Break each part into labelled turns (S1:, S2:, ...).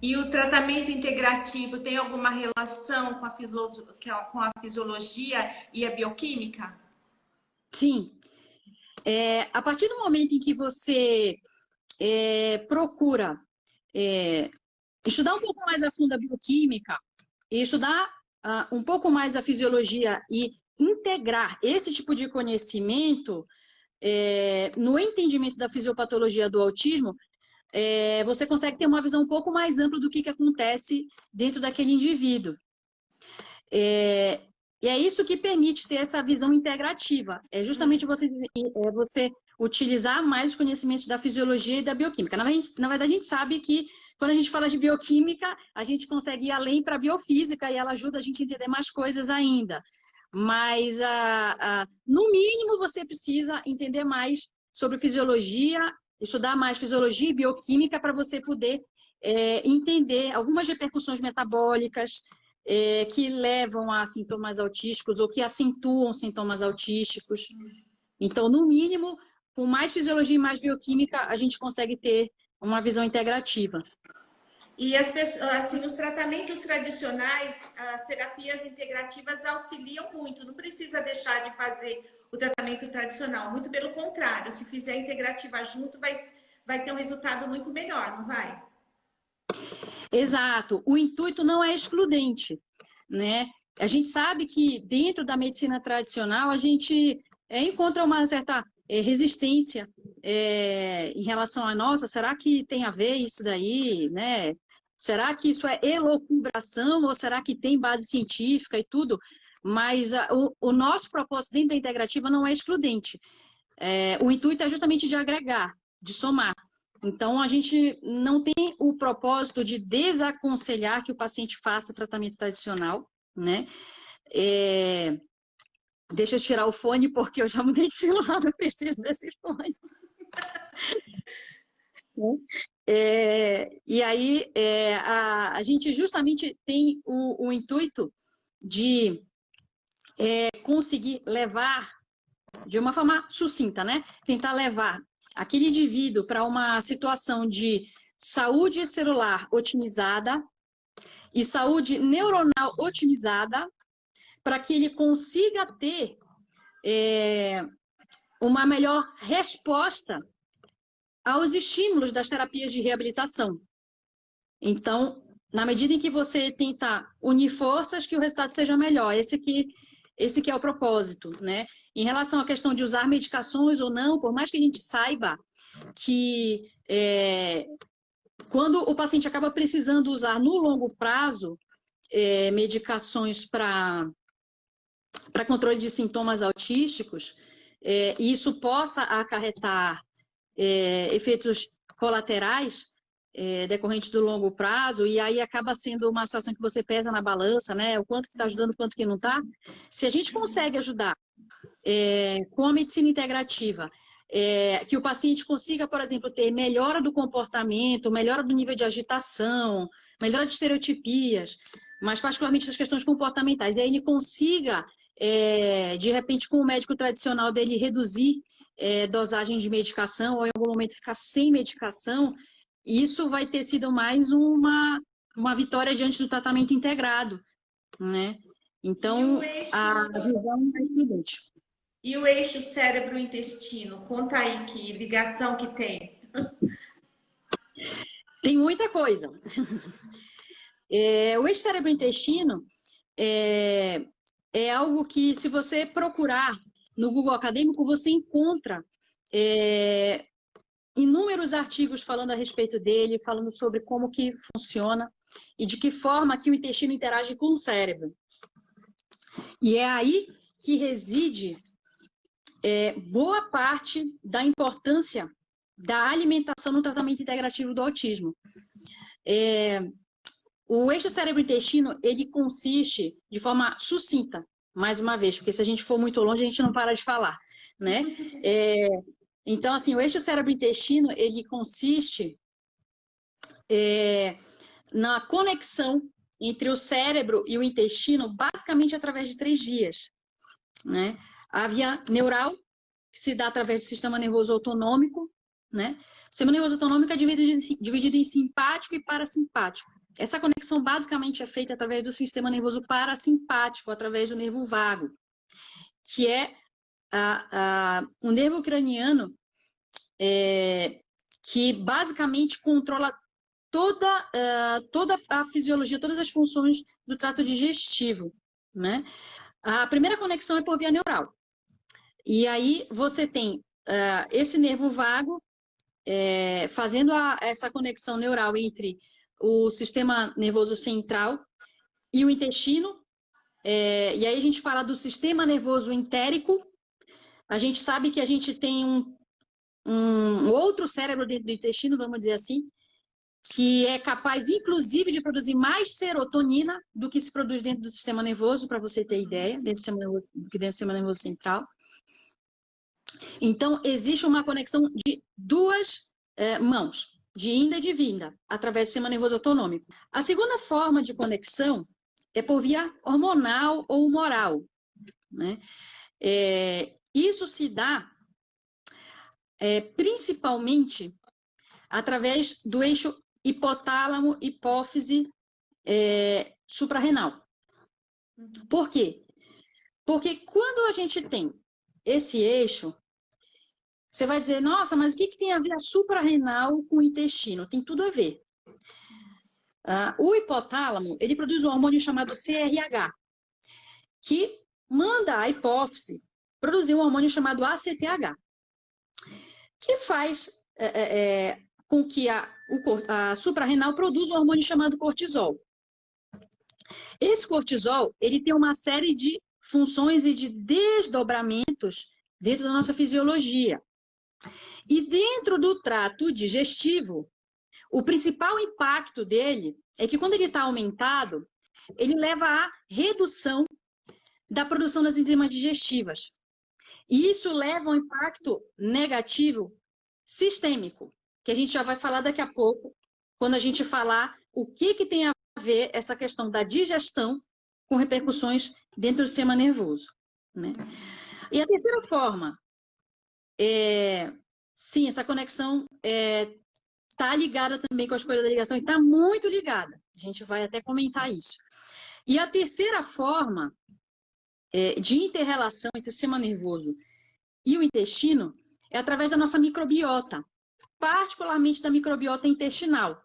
S1: E o tratamento integrativo tem alguma relação com a fisiologia e a bioquímica?
S2: Sim. A partir do momento em que você procura estudar um pouco mais a fundo a bioquímica e estudar um pouco mais a fisiologia e integrar esse tipo de conhecimento no entendimento da fisiopatologia do autismo, você consegue ter uma visão um pouco mais ampla do que acontece dentro daquele indivíduo. E é isso que permite ter essa visão integrativa. É justamente você utilizar mais os conhecimentos da fisiologia e da bioquímica. Na verdade, a gente sabe que quando a gente fala de bioquímica, a gente consegue ir além para a biofísica e ela ajuda a gente a entender mais coisas ainda. Mas, no mínimo, você precisa entender mais sobre fisiologia, estudar mais fisiologia e bioquímica para você poder entender algumas repercussões metabólicas, que levam a sintomas autísticos ou que acentuam sintomas autísticos. Então, no mínimo, com mais fisiologia e mais bioquímica, a gente consegue ter uma visão integrativa.
S1: E as pessoas, assim, os tratamentos tradicionais, as terapias integrativas auxiliam muito. Não precisa deixar de fazer o tratamento tradicional. Muito pelo contrário, se fizer integrativa junto, vai ter um resultado muito melhor, não vai?
S2: Exato. O intuito não é excludente, né? A gente sabe que dentro da medicina tradicional a gente encontra uma certa resistência em relação a, nossa, será que tem a ver isso daí, né? Será que isso é elucubração ou será que tem base científica e tudo? Mas o nosso propósito dentro da integrativa não é excludente. O intuito é justamente de agregar, de somar. Então, a gente não tem o propósito de desaconselhar que o paciente faça o tratamento tradicional, né? Deixa eu tirar o fone, porque eu já mudei de celular, não preciso desse fone. E aí, a gente justamente tem o intuito de conseguir levar, de uma forma sucinta, né? Tentar levar aquele indivíduo para uma situação de saúde celular otimizada e saúde neuronal otimizada, para que ele consiga ter uma melhor resposta aos estímulos das terapias de reabilitação. Então, na medida em que você tenta unir forças, que o resultado seja melhor. Esse que é o propósito, né? Em relação à questão de usar medicações ou não, por mais que a gente saiba que quando o paciente acaba precisando usar no longo prazo medicações para controle de sintomas autísticos, e isso possa acarretar efeitos colaterais decorrentes do longo prazo, e aí acaba sendo uma situação que você pesa na balança, né? O quanto que está ajudando, o quanto que não está. Se a gente consegue ajudar com a medicina integrativa, que o paciente consiga, por exemplo, ter melhora do comportamento, melhora do nível de agitação, melhora de estereotipias, mas particularmente das questões comportamentais, e aí ele consiga, de repente, com o médico tradicional dele, reduzir dosagem de medicação, ou em algum momento ficar sem medicação, isso vai ter sido mais uma vitória diante do tratamento integrado, né? Então, a visão é excludente.
S1: E o eixo cérebro-intestino? Conta aí que ligação que tem.
S2: Tem muita coisa. O eixo cérebro-intestino é algo que, se você procurar no Google Acadêmico, você encontra inúmeros artigos falando a respeito dele, falando sobre como que funciona e de que forma que o intestino interage com o cérebro. E é aí que reside boa parte da importância da alimentação no tratamento integrativo do autismo. O eixo cérebro-intestino, ele consiste de forma sucinta, mais uma vez, porque se a gente for muito longe, a gente não para de falar, né? Então, assim, o eixo cérebro-intestino, ele consiste na conexão entre o cérebro e o intestino, basicamente através de 3 vias, né? A via neural, que se dá através do sistema nervoso autonômico, né? sistema nervoso autonômico é dividido em simpático e parasimpático. Essa conexão basicamente é feita através do sistema nervoso parasimpático, através do nervo vago, que é um nervo craniano que basicamente controla toda a fisiologia, todas as funções do trato digestivo, né? A primeira conexão é por via neural. E aí você tem esse nervo vago fazendo essa conexão neural entre o sistema nervoso central e o intestino. E aí a gente fala do sistema nervoso entérico. A gente sabe que a gente tem um outro cérebro dentro do intestino, vamos dizer assim, que é capaz, inclusive, de produzir mais serotonina do que se produz dentro do sistema nervoso, para você ter ideia, dentro do sistema nervoso central. Então, existe uma conexão de duas mãos, de ida e de vinda, através do sistema nervoso autonômico. A segunda forma de conexão é por via hormonal ou humoral, né? Isso se dá principalmente através do eixo hipotálamo, hipófise, suprarrenal. Por quê? Porque quando a gente tem esse eixo, você vai dizer, nossa, mas o que tem a ver a suprarrenal com o intestino? Tem tudo a ver. O hipotálamo, ele produz um hormônio chamado CRH, que manda a hipófise produzir um hormônio chamado ACTH, que faz com que a suprarrenal produza um hormônio chamado cortisol. Esse cortisol, ele tem uma série de funções e de desdobramentos dentro da nossa fisiologia. E dentro do trato digestivo, o principal impacto dele é que quando ele está aumentado, ele leva à redução da produção das enzimas digestivas. E isso leva a um impacto negativo sistêmico, que a gente já vai falar daqui a pouco, quando a gente falar o que tem a ver essa questão da digestão com repercussões dentro do sistema nervoso, né? E a terceira forma, sim, essa conexão está ligada também com a escolha da ligação, e está muito ligada. A gente vai até comentar isso. E a terceira forma de inter-relação entre o sistema nervoso e o intestino é através da nossa microbiota, particularmente da microbiota intestinal.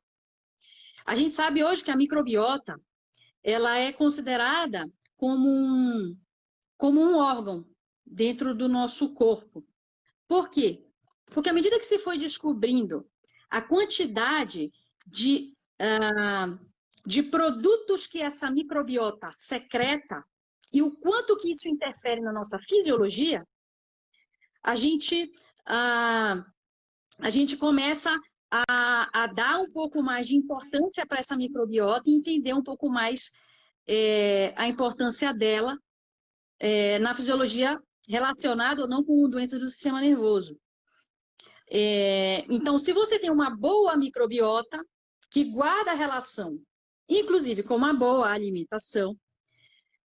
S2: A gente sabe hoje que a microbiota ela é considerada como um órgão dentro do nosso corpo. Por quê? Porque à medida que se foi descobrindo a quantidade de produtos que essa microbiota secreta e o quanto que isso interfere na nossa fisiologia, a gente começa a dar um pouco mais de importância para essa microbiota e entender um pouco mais a importância dela na fisiologia relacionada ou não com doenças do sistema nervoso. Então, se você tem uma boa microbiota que guarda a relação, inclusive com uma boa alimentação,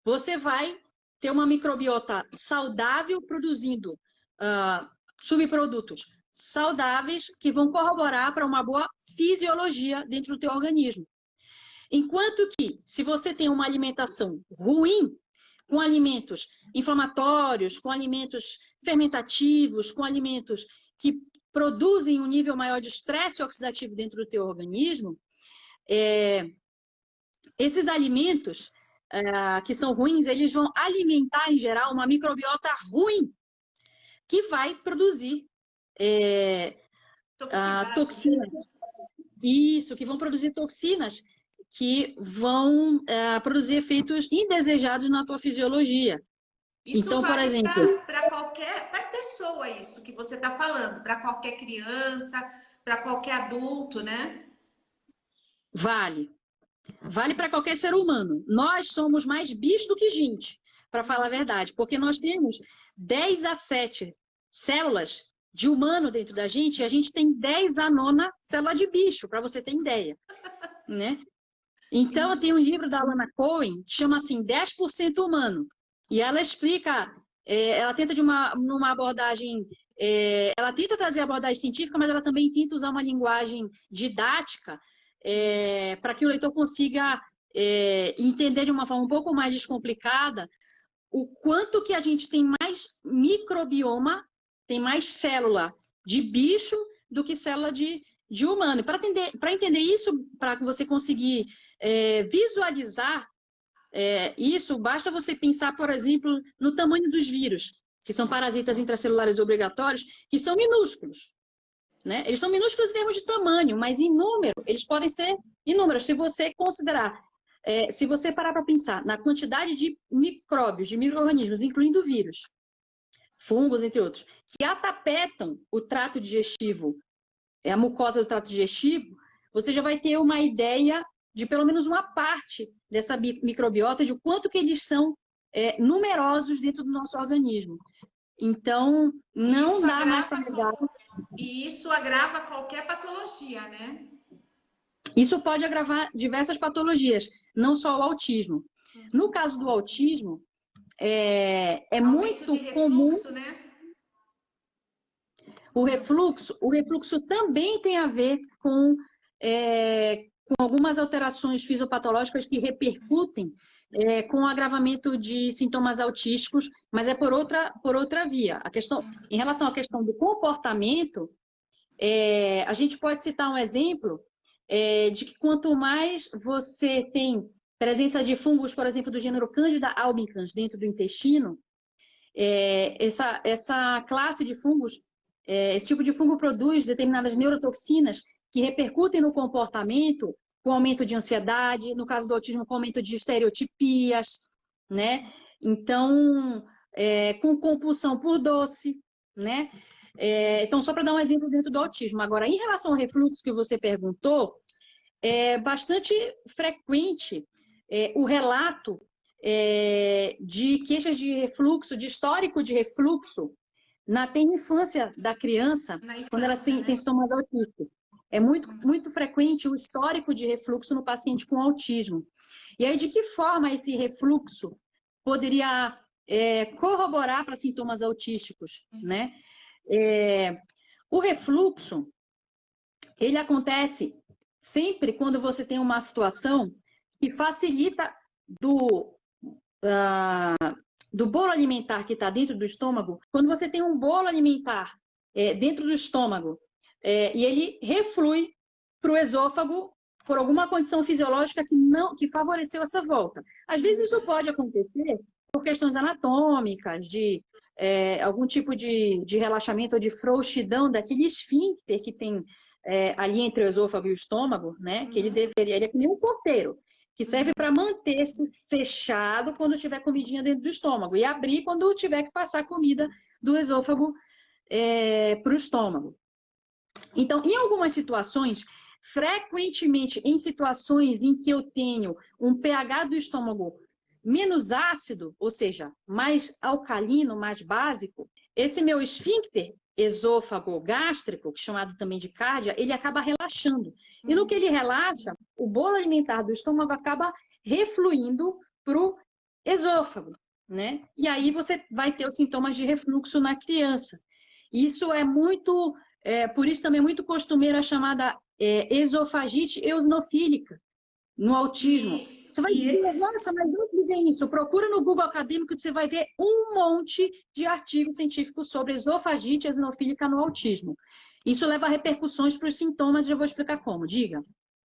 S2: você vai ter uma microbiota saudável produzindo subprodutos saudáveis que vão corroborar para uma boa fisiologia dentro do teu organismo. Enquanto que, se você tem uma alimentação ruim, com alimentos inflamatórios, com alimentos fermentativos, com alimentos que produzem um nível maior de estresse oxidativo dentro do teu organismo, esses alimentos que são ruins, eles vão alimentar, em geral, uma microbiota ruim, que vai produzir toxinas. Isso, que vão produzir toxinas que vão produzir efeitos indesejados na tua fisiologia.
S1: Isso
S2: então,
S1: vale
S2: por exemplo,
S1: para qualquer pessoa, isso que você está falando, para qualquer criança, para qualquer adulto, né?
S2: Vale para qualquer ser humano. Nós somos mais bicho do que gente, para falar a verdade, porque nós temos 10 a 7 células de humano dentro da gente, e a gente tem 10 a 9 célula de bicho, para você ter ideia, né? Então, tem um livro da Alana Cohen que chama assim 10% humano, e ela explica ela tenta numa abordagem, ela tenta trazer a abordagem científica, mas ela também tenta usar uma linguagem didática para que o leitor consiga entender de uma forma um pouco mais descomplicada o quanto que a gente tem mais microbioma, tem mais célula de bicho do que célula de humano. Para entender isso, para você conseguir visualizar isso, basta você pensar, por exemplo, no tamanho dos vírus, que são parasitas intracelulares obrigatórios, que são minúsculos. Né? Eles são minúsculos em termos de tamanho, mas em número, eles podem ser inúmeros. Se você considerar, se você parar para pensar na quantidade de micróbios, de micro-organismos, incluindo vírus, fungos, entre outros, que atapetam o trato digestivo, a mucosa do trato digestivo, você já vai ter uma ideia de pelo menos uma parte dessa microbiota, de quanto que eles são numerosos dentro do nosso organismo. Então, não dá mais para mudar.
S1: E isso agrava qualquer patologia, né?
S2: Isso pode agravar diversas patologias, não só o autismo. No caso do autismo, é muito comum...
S1: refluxo, né?
S2: O refluxo também tem a ver com algumas alterações fisiopatológicas que repercutem com o agravamento de sintomas autísticos, mas é por outra via. Em relação à questão do comportamento, a gente pode citar um exemplo de que quanto mais você tem presença de fungos, por exemplo, do gênero Candida albicans dentro do intestino, essa classe de fungos, esse tipo de fungo produz determinadas neurotoxinas que repercutem no comportamento, com aumento de ansiedade, no caso do autismo, com aumento de estereotipias, né? Então, com compulsão por doce, né? Então, só para dar um exemplo dentro do autismo. Agora, em relação ao refluxo que você perguntou, é bastante frequente o relato de queixas de refluxo, de histórico de refluxo, na infância da criança, quando ela tem sintomas autísticos. É muito frequente o histórico de refluxo no paciente com autismo. E aí, de que forma esse refluxo poderia corroborar para sintomas autísticos, né? O refluxo, ele acontece sempre quando você tem uma situação que facilita do bolo alimentar que está dentro do estômago. Quando você tem um bolo alimentar dentro do estômago e ele reflui para o esôfago por alguma condição fisiológica que favoreceu essa volta. Às vezes isso pode acontecer por questões anatômicas, de algum tipo de relaxamento ou de frouxidão daquele esfíncter que tem ali entre o esôfago e o estômago, né? Que ele é que nem um ponteiro, que serve para manter-se fechado quando tiver comidinha dentro do estômago e abrir quando tiver que passar comida do esôfago para o estômago. Então, em algumas situações, frequentemente em situações em que eu tenho um pH do estômago menos ácido, ou seja, mais alcalino, mais básico, esse meu esfíncter esôfago-gástrico, chamado também de cárdia, ele acaba relaxando. E no que ele relaxa, o bolo alimentar do estômago acaba refluindo para o esôfago, né? E aí você vai ter os sintomas de refluxo na criança. Isso é muito, por isso também é muito costumeiro a chamada esofagite eosinofílica no autismo. Você vai dizer, nossa, mas onde vem isso? Procura no Google acadêmico que você vai ver um monte de artigos científicos sobre esofagite eosinofílica no autismo. Isso leva a repercussões para os sintomas, já vou explicar como. Diga.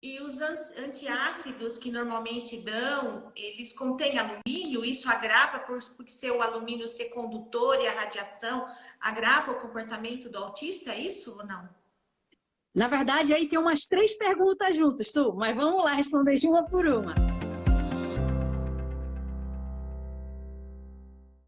S1: E os antiácidos que normalmente dão, eles contêm alumínio? Isso agrava, porque ser o alumínio ser condutor e a radiação, agrava o comportamento do autista? É isso ou não?
S2: Na verdade, aí tem umas 3 perguntas juntas, Su, mas vamos lá responder de uma por uma.